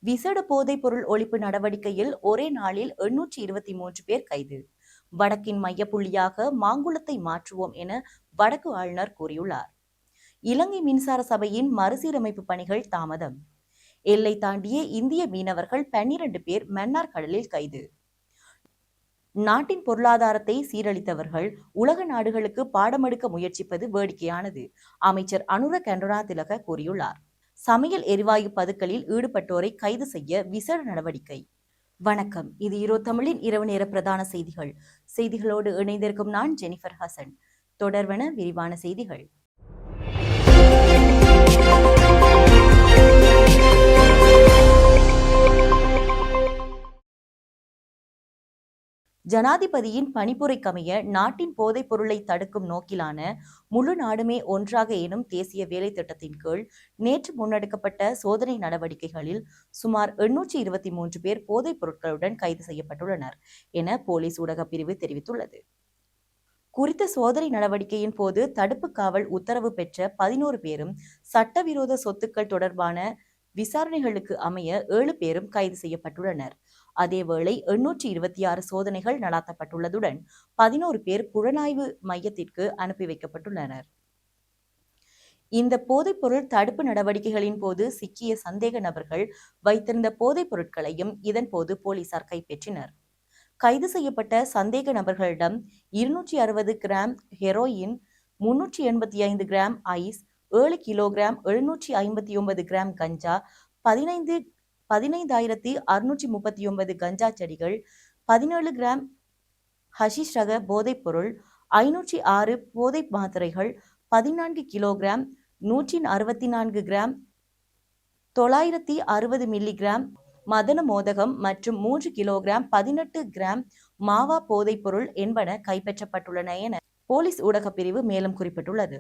விசேட போதைப் பொருள் ஒழிப்பு நடவடிக்கையில் ஒரே நாளில் 823 பேர் கைது. வடக்கின் மையப்புள்ளியாக மாங்குளத்தை மாற்றுவோம் என வடக்கு ஆளுநர் கூறியுள்ளார். இலங்கை மின்சார சபையின் மறுசீரமைப்பு பணிகள் தாமதம். எல்லை தாண்டிய இந்திய மீனவர்கள் 12 பேர் மன்னார் கடலில் கைது. நாட்டின் பொருளாதாரத்தை சீரழித்தவர்கள் உலக நாடுகளுக்கு பாடமெடுக்க முயற்சிப்பது வேடிக்கையானது. அமைச்சர் அனுர கருணாதிலக கூறியுள்ளார். சமையல் எரிவாயு பதுக்கலில் ஈடுபட்டோரை கைது செய்ய விசேட நடவடிக்கை. வணக்கம், இது ஈரோ தமிழின் இரவு நேர பிரதான செய்திகள். செய்திகளோடு இணைந்திருக்கும் நான் ஜெனிஃபர் ஹசன். தொடர்வன விரிவான செய்திகள். ஜனாதிபதியின் பணிப்புரைக்கமைய நாட்டின் போதைப் பொருளை தடுக்கும் நோக்கிலான முழு நாடுமே ஒன்றாக எனும் தேசிய வேலை திட்டத்தின் கீழ் நேற்று முன்னெடுக்கப்பட்ட சோதனை நடவடிக்கைகளில் சுமார் 823 பேர் போதைப் பொருட்களுடன் கைது செய்யப்பட்டுள்ளனர் என போலீஸ் ஊடகப் பிரிவு தெரிவித்துள்ளது. குறித்த சோதனை நடவடிக்கையின் போது தடுப்பு காவல் உத்தரவு பெற்ற 11 பேரும் சட்டவிரோத சொத்துக்கள் தொடர்பான விசாரணைகளுக்கு அமைய 7 பேரும் கைது செய்யப்பட்டுள்ளனர். அதேவேளை 826 சோதனைகள் நடாத்தப்பட்டுள்ளதுடன் 11 பேர் புலனாய்வு மையத்திற்கு அனுப்பி வைக்கப்பட்டுள்ளனர். இந்த போதைப்பொருள் தடுப்பு நடவடிக்கைகளின் போது சிக்கிய சந்தேக நபர்கள் வைத்திருந்த போதைப் பொருட்களையும் இதன்போது போலீசார் கைப்பற்றினர். கைது செய்யப்பட்ட சந்தேக நபர்களிடம் 260 gram heroin, 385 gram ice, 7 kilogram 759 gram கஞ்சா, 15,639 கஞ்சா செடிகள், 17 கிராம் ஹஷிஷ் ரக போதைப்பொருள், 506 போதை மாத்திரைகள், 14 கிலோகிராம் 164 கிராம் 960 மில்லிகிராம் மதன மோதகம் மற்றும் 3 கிலோகிராம் 18 கிராம் மாவா போதைப்பொருள் என்பன கைப்பற்றப்பட்டுள்ளன என போலீஸ் ஊடகப் பிரிவு மேலும் குறிப்பிட்டுள்ளது.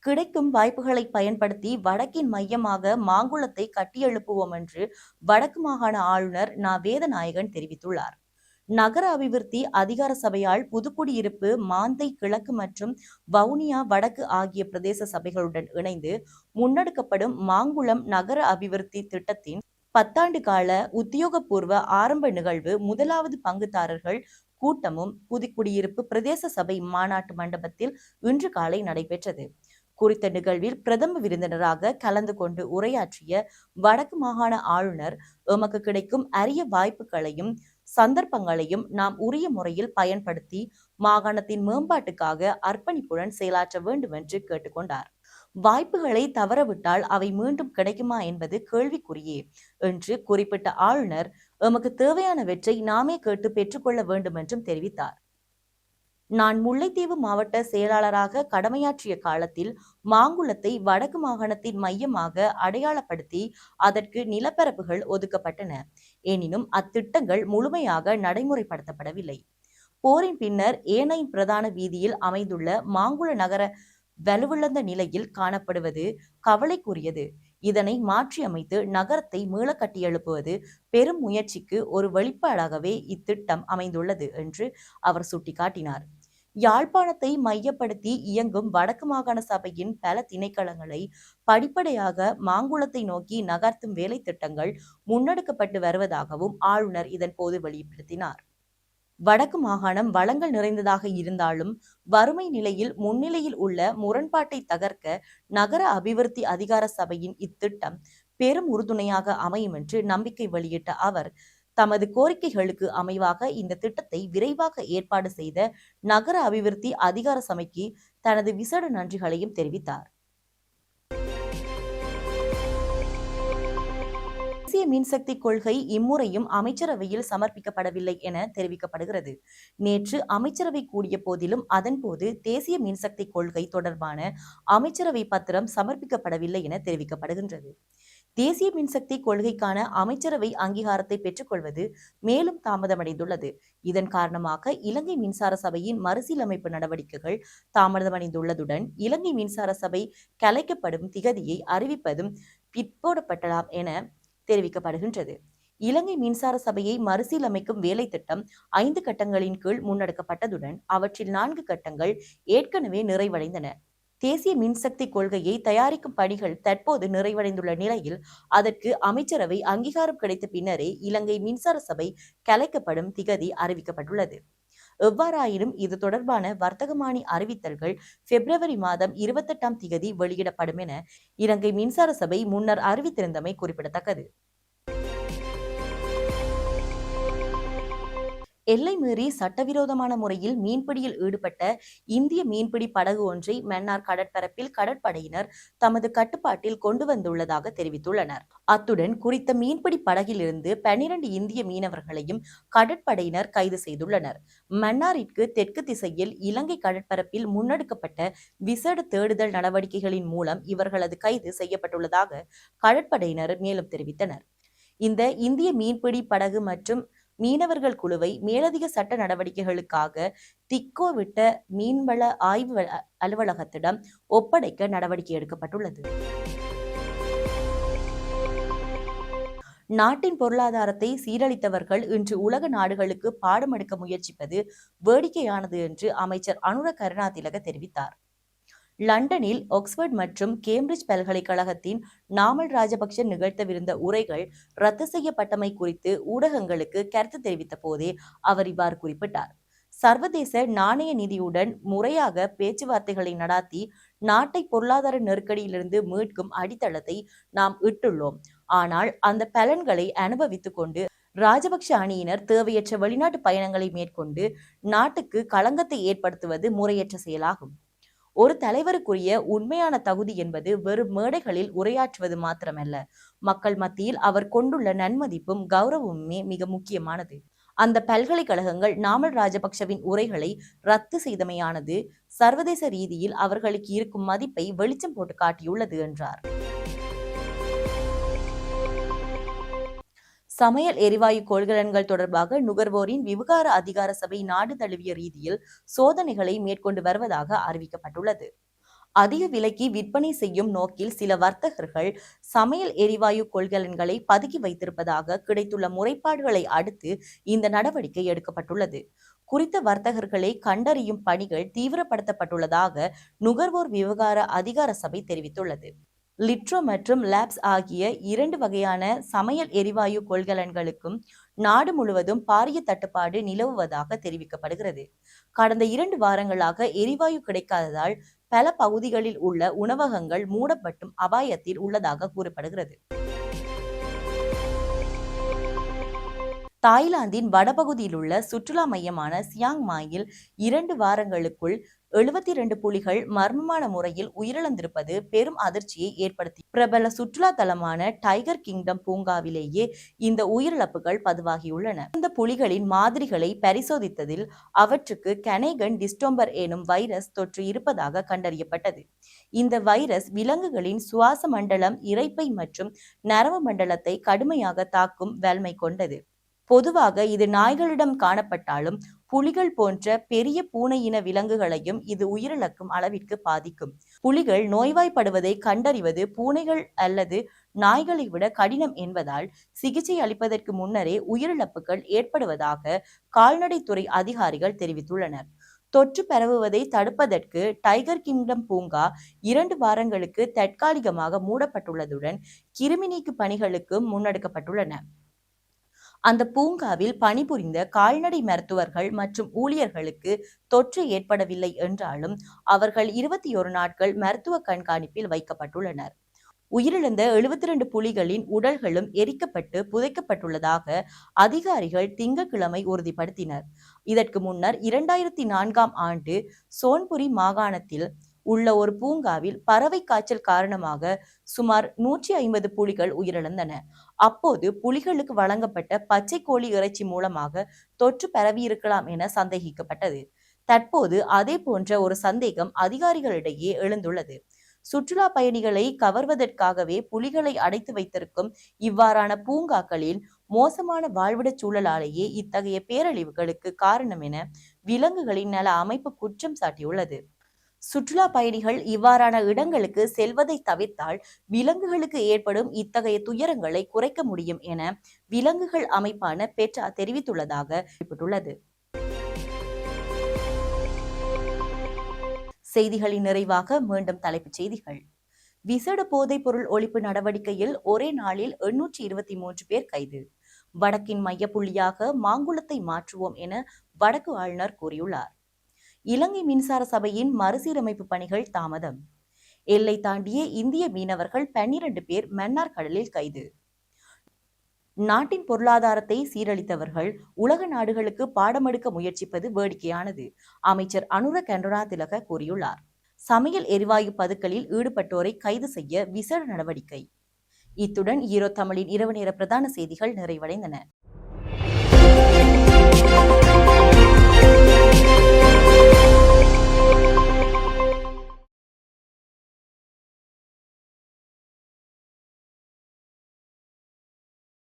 கிடைக்கும் வாய்ப்புகளை பயன்படுத்தி வடக்கின் மையமாக மாங்குளத்தை கட்டியெழுப்புவோம் என்று வடக்கு மாகாண ஆளுநர் நா. வேதநாயகன் தெரிவித்துள்ளார். நகர அபிவிருத்தி அதிகார சபையால் புதுக்குடியிருப்பு, மாந்தை கிழக்கு மற்றும் வவுனியா வடக்கு ஆகிய பிரதேச சபைகளுடன் இணைந்து முன்னெடுக்கப்படும் மாங்குளம் நகர அபிவிருத்தி திட்டத்தின் 10 ஆண்டு கால உத்தியோகபூர்வ ஆரம்ப நிகழ்வு முதலாவது பங்குதாரர்கள் கூட்டமும் புதுக்குடியிருப்பு பிரதேச சபை மாநாட்டு மண்டபத்தில் இன்று காலை நடைபெற்றது. குறித்த நிகழ்வில் பிரதம விருந்தினராக கலந்து கொண்டு உரையாற்றிய வடக்கு மாகாண ஆளுநர், எமக்கு கிடைக்கும் அரிய வாய்ப்புகளையும் சந்தர்ப்பங்களையும் நாம் உரிய முறையில் பயன்படுத்தி மாகாணத்தின் மேம்பாட்டுக்காக அர்ப்பணிப்புடன் செயலாற்ற வேண்டும் என்று கேட்டுக்கொண்டார். வாய்ப்புகளை தவறவிட்டால் அவை மீண்டும் கிடைக்குமா என்பது கேள்விக்குறியே என்று குறிப்பிட்ட ஆளுநர், எமக்கு தேவையானவற்றை நாமே கேட்டு பெற்றுக்கொள்ள வேண்டும் என்றும் தெரிவித்தார். நான் முல்லைத்தீவு மாவட்ட செயலாளராக கடமையாற்றிய காலத்தில் மாங்குளத்தை வடக்கு மாகாணத்தின் மையமாக அடையாளப்படுத்தி அதற்கு நிலப்பரப்புகள் ஒதுக்கப்பட்டன. எனினும் அத்திட்டங்கள் முழுமையாக நடைமுறைப்படுத்தப்படவில்லை. போரின் பின்னர் ஏனையின் பிரதான வீதியில் அமைந்துள்ள மாங்குள நகர வலுவிழந்த நிலையில் காணப்படுவது கவலைக்குரியது. இதனை மாற்றியமைத்து நகரத்தை மீள கட்டியெழுப்புவது பெரும் முயற்சிக்கு ஒரு வெளிப்பாடாகவே இத்திட்டம் அமைந்துள்ளது என்று அவர் சுட்டிக்காட்டினார். யாழ்ப்பாணத்தை மையப்படுத்தி இயங்கும் வடக்கு மாகாண சபையின் பல திணைக்களங்களை படிப்படியாக மாங்குளத்தை நோக்கி நகர்த்தும் வேலை திட்டங்கள் முன்னெடுக்கப்பட்டு வருவதாகவும் ஆளுநர் இதன் போது வெளிப்படுத்தினார். வடக்கு மாகாணம் வளங்கள் நிறைந்ததாக இருந்தாலும் வறுமை நிலையில் முன்னிலையில் உள்ள முரண்பாட்டை தகர்க்க நகர அபிவிருத்தி அதிகார சபையின் இத்திட்டம் பெரும் உறுதுணையாக அமையும் என்று நம்பிக்கை வெளியிட்ட அவர், தமது கோரிக்கைகளுக்கு அமைவாக இந்த திட்டத்தை விரைவாக ஏற்பாடு செய்த நகர அபிவிருத்தி அதிகார சபைக்கு தனது விசேட நன்றிகளையும் தெரிவித்தார். தேசிய மின்சக்தி கொள்கை இம்முறையும் அமைச்சரவையில் சமர்ப்பிக்கப்படவில்லை என தெரிவிக்கப்படுகிறது. நேற்று அமைச்சரவை கூடிய போதிலும் அதன்போது தேசிய மின்சக்தி கொள்கை தொடர்பான அமைச்சரவை பத்திரம் சமர்ப்பிக்கப்படவில்லை என தெரிவிக்கப்படுகின்றது. தேசிய மின்சக்தி கொள்கைக்கான அமைச்சரவை அங்கீகாரத்தை பெற்றுக்கொள்வது மேலும் தாமதமடைந்துள்ளது. இதன் காரணமாக இலங்கை மின்சார சபையின் மறுசீரமைப்பு நடவடிக்கைகள் தாமதமடைந்துள்ளதுடன் இலங்கை மின்சார சபை கலைக்கப்படும் திகதியை அறிவிப்பதும் பிற்போடப்படலாம் என தெரிவிக்கப்படுகின்றது. இலங்கை மின்சார சபையை மறுசீரமைக்கும் வேலை திட்டம் 5 கட்டங்களின் கீழ் முன்னெடுக்கப்பட்டதுடன் அவற்றில் 4 கட்டங்கள் ஏற்கனவே நிறைவடைந்தன. தேசிய மின்சக்தி கொள்கையை தயாரிக்கும் பணிகள் தற்போது நிறைவடைந்துள்ள நிலையில் அதற்கு அமைச்சரவை அங்கீகாரம் கிடைத்த பின்னரே இலங்கை மின்சார சபை கலைக்கப்படும் திகதி அறிவிக்கப்பட்டுள்ளது. எவ்வாறாயினும் இது தொடர்பான வர்த்தகமானி அறிவித்தல்கள் பிப்ரவரி மாதம் 28ஆம் திகதி வெளியிடப்படும் என இலங்கை மின்சார சபை முன்னர் அறிவித்திருந்தமை குறிப்பிடத்தக்கது. எல்லை மீறி சட்டவிரோதமான முறையில் மீன்பிடியில் ஈடுபட்ட இந்திய மீன்பிடி படகு ஒன்றை மன்னார் கடற்பரப்பில் கடற்படையினர் தமது கட்டுப்பாட்டில் கொண்டு வந்துள்ளதாக தெரிவித்துள்ளனர். அத்துடன் குறித்த மீன்பிடி படகிலிருந்து 12 இந்திய மீனவர்களையும் கடற்படையினர் கைது செய்துள்ளனர். மன்னாரிற்கு தெற்கு திசையில் இலங்கை கடற்பரப்பில் முன்னெடுக்கப்பட்ட விசேட தேடுதல் நடவடிக்கைகளின் மூலம் இவர்களது கைது செய்யப்பட்டுள்ளதாக கடற்படையினர் மேலும் தெரிவித்தனர். இந்த இந்திய மீன்பிடி படகு மற்றும் மீனவர்கள் குழுவை மேலதிக சட்ட நடவடிக்கைகளுக்காக திக்கோவிட்ட மீன்வள ஆய்வு அலுவலகத்திடம் ஒப்படைக்க நடவடிக்கை எடுக்கப்பட்டுள்ளது. நாட்டின் பொருளாதாரத்தை சீரழித்தவர்கள் இன்று உலக நாடுகளுக்கு பாடம் எடுக்க முயற்சிப்பது வேடிக்கையானது என்று அமைச்சர் அனுர கருணாதிலக தெரிவித்தார். லண்டனில் ஆக்ஸ்போர்ட் மற்றும் கேம்பிரிட்ஜ் பல்கலைக்கழகத்தின் நாமல் ராஜபக்ஷ நிகழ்த்தவிருந்த உரைகள் ரத்து செய்யப்பட்டமை குறித்து ஊடகங்களுக்கு கருத்து தெரிவித்த போதே அவர் இவ்வாறு குறிப்பிட்டார். சர்வதேச நாணய நிதியுடன் முறையாக பேச்சுவார்த்தைகளை நடாத்தி நாட்டை பொருளாதார நெருக்கடியிலிருந்து மீட்கும் அடித்தளத்தை நாம் இட்டுள்ளோம். ஆனால் அந்த பலன்களை அனுபவித்துக் கொண்டு ராஜபக்ஷ அணியினர் தேவையற்ற வெளிநாட்டு பயணங்களை மேற்கொண்டு நாட்டுக்கு களங்கத்தை ஏற்படுத்துவது முறையற்ற செயலாகும். ஒரு தலைவருக்குரிய உண்மையான தகுதி என்பது வெறும் மேடைகளில் உரையாற்றுவது மாத்திரமல்ல, மக்கள் மத்தியில் அவர் கொண்டுள்ள நன்மதிப்பும் கௌரவமுமே மிக முக்கியமானது. அந்த பல்கலைக்கழகங்கள் நாமல் ராஜபக்ஷவின் உரைகளை ரத்து செய்தமையானது சர்வதேச ரீதியில் அவர்களுக்கு இருக்கும் மதிப்பை வெளிச்சம் போட்டு காட்டியுள்ளது என்றார். சமையல் எரிவாயு கொள்கலன்கள் தொடர்பாக நுகர்வோரின் விவகார அதிகார சபை நாடு தழுவிய ரீதியில் சோதனைகளை மேற்கொண்டு வருவதாக அறிவிக்கப்பட்டுள்ளது. அதிக விலைக்கு விற்பனை செய்யும் நோக்கில் சில வர்த்தகர்கள் சமையல் எரிவாயு கொள்கலன்களை பதுக்கி வைத்திருப்பதாக கிடைத்துள்ள முறைப்பாடுகளை அடுத்து இந்த நடவடிக்கை எடுக்கப்பட்டுள்ளது. குறித்த வர்த்தகர்களை கண்டறியும் பணிகள் தீவிரப்படுத்தப்பட்டுள்ளதாக நுகர்வோர் விவகார அதிகார சபை தெரிவித்துள்ளது. லிட்ரோ மற்றும் லேப்ஸ் ஆகிய 2 வகையான சமையல் எரிவாயு கொள்கலன்களுக்கும் நாடு முழுவதும் பாரிய தட்டுப்பாடு நிலவுவதாக தெரிவிக்கப்படுகிறது. கடந்த 2 வாரங்களாக எரிவாயு கிடைக்காததால் பல பகுதிகளில் உள்ள உணவகங்கள் மூடப்பட்டும் அபாயத்தில் உள்ளதாக கூறப்படுகிறது. தாய்லாந்தின் வடபகுதியில் உள்ள சுற்றுலா மையமான சியாங் மாயில் 2 வாரங்களுக்குள் 72 புலிகள் மர்மமான முறையில் உயிரிழந்திருப்பது பெரும் அதிர்ச்சியை ஏற்படுத்தி பிரபல சுற்றுலா தலமான டைகர் கிங்டம் பூங்காவிலேயே இந்த உயிரிழப்புகள் பதிவாகியுள்ளன. இந்த புலிகளின் மாதிரிகளை பரிசோதித்ததில் அவற்றுக்கு கனேகன் டிஸ்டோம்பர் எனும் வைரஸ் தொற்று இருப்பதாக கண்டறியப்பட்டது. இந்த வைரஸ் விலங்குகளின் சுவாச மண்டலம், இரைப்பை மற்றும் நரம்பு மண்டலத்தை கடுமையாக தாக்கும் வலிமை கொண்டது. பொதுவாக இது நாய்களிடம் காணப்பட்டாலும் புலிகள் போன்ற பெரிய பூனை இன விலங்குகளையும் இது உயிரிழக்கும் அளவிற்கு பாதிக்கும். புலிகள் நோய்வாய்ப்படுவதை கண்டறிவது பூனைகள் அல்லது நாய்களை விட கடினம் என்பதால் சிகிச்சை அளிப்பதற்கு முன்னரே உயிரிழப்புகள் ஏற்படுவதாக கால்நடைத்துறை அதிகாரிகள் தெரிவித்துள்ளனர். தொற்று பரவுவதை தடுப்பதற்கு டைகர் கிங்டம் பூங்கா 2 வாரங்களுக்கு தற்காலிகமாக மூடப்பட்டுள்ளதுடன் கிருமி நீக்கு பணிகளுக்கும் முன்னெடுக்கப்பட்டுள்ளன. அந்த பூங்காவில் பணிபுரிந்த கால்நடை மருத்துவர்கள் மற்றும் ஊழியர்களுக்கு தொற்று ஏற்படவில்லை என்றாலும் அவர்கள் 21 நாட்கள் மருத்துவ கண்காணிப்பில் வைக்கப்பட்டுள்ளனர். உயிரிழந்த 72 புலிகளின் உடல்களும் எரிக்கப்பட்டு புதைக்கப்பட்டுள்ளதாக அதிகாரிகள் திங்கட்கிழமை உறுதிப்படுத்தினர். இதற்கு முன்னர் 2004ஆம் ஆண்டு சோன்புரி மாகாணத்தில் உள்ள ஒரு பூங்காவில் பறவை காய்ச்சல் காரணமாக சுமார் 150 புலிகள் உயிரிழந்தன. அப்போது புலிகளுக்கு வழங்கப்பட்ட பச்சை கோழி இறைச்சி மூலமாக தொற்று பரவியிருக்கலாம் என சந்தேகிக்கப்பட்டது. தற்போது அதே போன்ற ஒரு சந்தேகம் அதிகாரிகளிடையே எழுந்துள்ளது. சுற்றுலா பயணிகளை கவர்வதற்காகவே புலிகளை அடைத்து வைத்திருக்கும் இவ்வாறான பூங்காக்களில் மோசமான வாழ்விடச் சூழலாலேயே இத்தகைய பேரழிவுகளுக்கு காரணம் என விலங்குகளின் நல அமைப்பு குற்றம் சாட்டியுள்ளது. சுற்றுலா பயணிகள் இவ்வாறான இடங்களுக்கு செல்வதை தவிர்த்தால் விலங்குகளுக்கு ஏற்படும் இத்தகைய துயரங்களை குறைக்க முடியும் என விலங்குகள் அமைப்பான பெட்ரா தெரிவித்துள்ளதாக குறிப்பிட்டுள்ளது. செய்திகளின் நிறைவாக மீண்டும் தலைப்புச் செய்திகள். விசேட போதைப் பொருள் ஒழிப்பு நடவடிக்கையில் ஒரே நாளில் 823 பேர் கைது. வடக்கின் மையப்புள்ளியாக மாங்குளத்தை மாற்றுவோம் என வடக்கு ஆளுநர் கூறியுள்ளார். இலங்கை மின்சார சபையின் மறுசீரமைப்பு பணிகள் தாமதம். எல்லை தாண்டிய இந்திய மீனவர்கள் 12 பேர் மன்னார் கடலில் கைது. நாட்டின் பொருளாதாரத்தை சீரழித்தவர்கள் உலக நாடுகளுக்கு பாடமெடுக்க முயற்சிப்பது வேடிக்கையானது. அமைச்சர் அனுர கருணாதிலக கூறியுள்ளார். சமையல் எரிவாயு பதுக்கலில் ஈடுபட்டோரை கைது செய்ய விசேட நடவடிக்கை. இத்துடன் ஈரோ தமிழின் இரவு நேர பிரதான செய்திகள் நிறைவடைந்தன.